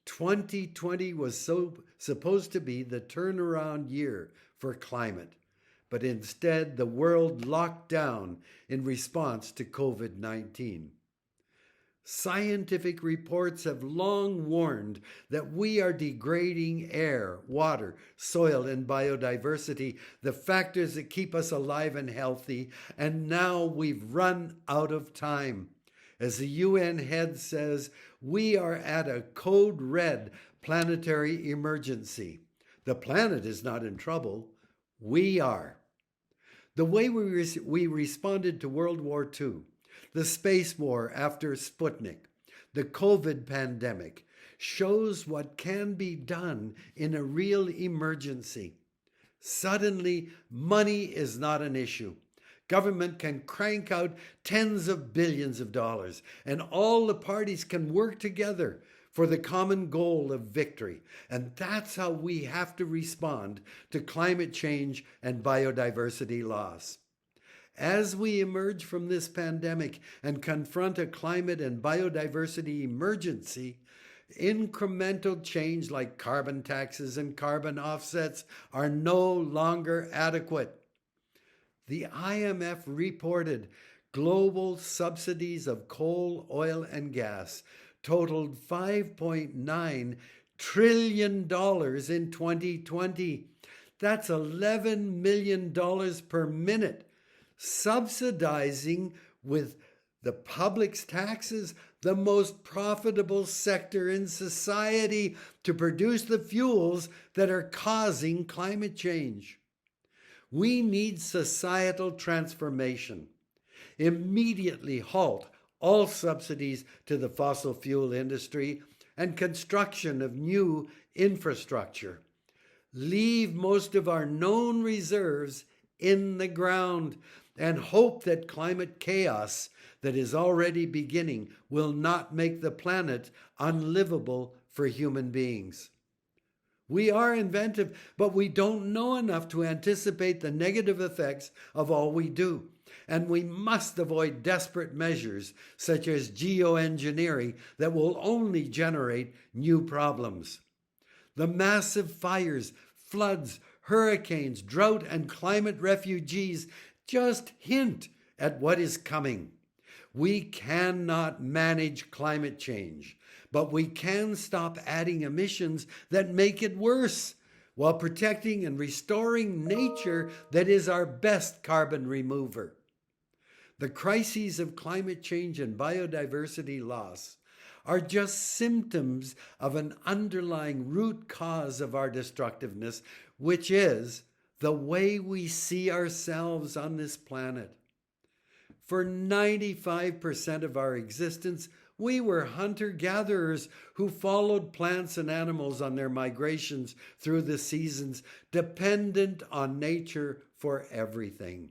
2020 was supposed to be the turnaround year for climate, but instead the world locked down in response to COVID-19. Scientific reports have long warned that we are degrading air, water, soil, and biodiversity, the factors that keep us alive and healthy, and now we've run out of time. As the UN head says, we are at a code red planetary emergency. The planet is not in trouble. We are. The way we responded to World War II, the space war after Sputnik, the COVID pandemic, shows what can be done in a real emergency. Suddenly, money is not an issue. Government can crank out tens of billions of dollars, and all the parties can work together for the common goal of victory. And that's how we have to respond to climate change and biodiversity loss. As we emerge from this pandemic and confront a climate and biodiversity emergency, incremental change like carbon taxes and carbon offsets are no longer adequate. The IMF reported global subsidies of coal, oil, and gas totaled $5.9 trillion in 2020. That's $11 million per minute, subsidizing with the public's taxes the most profitable sector in society to produce the fuels that are causing climate change. We need societal transformation. Immediately halt all subsidies to the fossil fuel industry and construction of new infrastructure. Leave most of our known reserves in the ground and hope that climate chaos that is already beginning will not make the planet unlivable for human beings. We are inventive, but we don't know enough to anticipate the negative effects of all we do. And we must avoid desperate measures such as geoengineering that will only generate new problems. The massive fires, floods, hurricanes, drought, and climate refugees just hint at what is coming. We cannot manage climate change, but we can stop adding emissions that make it worse while protecting and restoring nature that is our best carbon remover. The crises of climate change and biodiversity loss are just symptoms of an underlying root cause of our destructiveness, which is the way we see ourselves on this planet. For 95% of our existence, we were hunter-gatherers who followed plants and animals on their migrations through the seasons, dependent on nature for everything.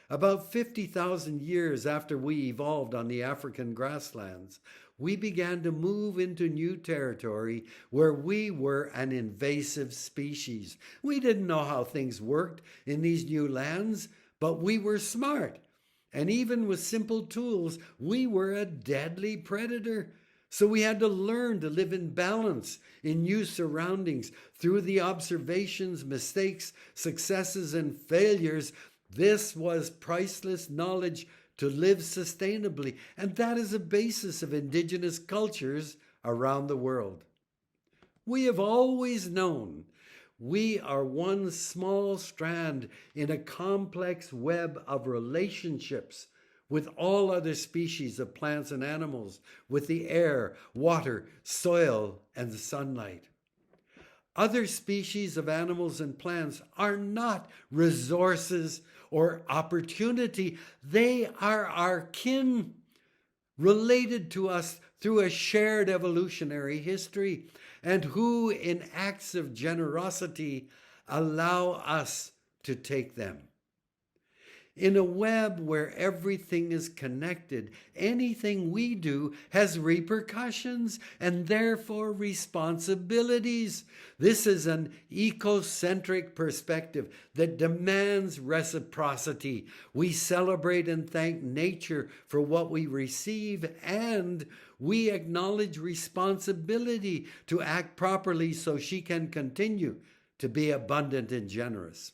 About 50,000 years after we evolved on the African grasslands, we began to move into new territory where we were an invasive species. We didn't know how things worked in these new lands, but we were smart. And even with simple tools, we were a deadly predator. So we had to learn to live in balance in new surroundings through the observations, mistakes, successes, and failures. This was priceless knowledge to live sustainably, and that is a basis of indigenous cultures around the world. We have always known we are one small strand in a complex web of relationships with all other species of plants and animals, with the air, water, soil, and sunlight. Other species of animals and plants are not resources or opportunity. They are our kin, related to us through a shared evolutionary history, and who in acts of generosity allow us to take them. In a web where everything is connected, anything we do has repercussions and therefore responsibilities. This is an ecocentric perspective that demands reciprocity. We celebrate and thank nature for what we receive, and We acknowledge responsibility to act properly so she can continue to be abundant and generous.